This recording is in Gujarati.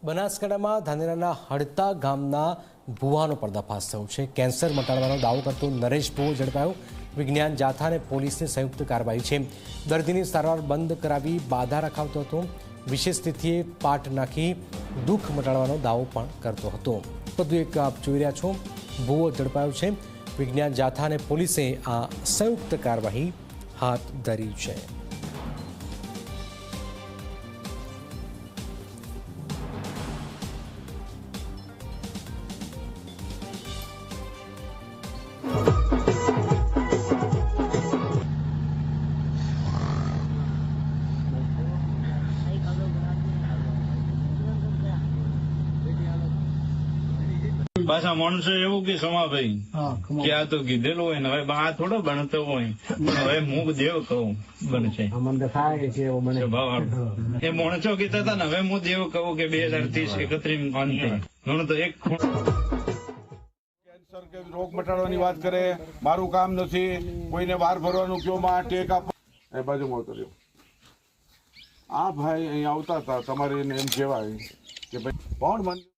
બનાસકાંઠામાં ધાનેરાના હડતા ગામના ભુવાનો પર્દાફાશ થયો છે। કેન્સર મટાડવાનો દાવો કરતો નરેશ ભુવો ઝડપાયો। વિજ્ઞાન જાથા અને પોલીસની સંયુક્ત કાર્યવાહી છે। દર્દીની સારવાર બંધ કરાવી બાધા રખાવતો હતો। વિશેષ તિથિએ પાટ નાખી દુઃખ મટાડવાનો દાવો પણ કરતો હતો। વધુ એક આપ જોઈ રહ્યા છો, ભુવો ઝડપાયો છે। વિજ્ઞાન જાથા અને પોલીસે આ સંયુક્ત કાર્યવાહી હાથ ધરી છે। પાછા માણસો એવું કે સમાભાઈ કે આ તો કીધેલું હોય ને હવે આ થોડો બનતો હોય, પણ હવે હું દેવ કહું બનશે એ માણસો કીધા હતા ને, હવે હું દેવ કહું કે 2030-31 અંતે હું તો એક કેન્સર કે રોગ મટાડવાની વાત કરે, મારું કામ નથી, કોઈને બહાર ભરવાનું કયો માં ટેક આપો એ બાજુમાં કર્યો। આ ભાઈ અહીં આવતા હતા, તમારે એને એમ કહેવાય કે ભાઈ કોણ મંદિર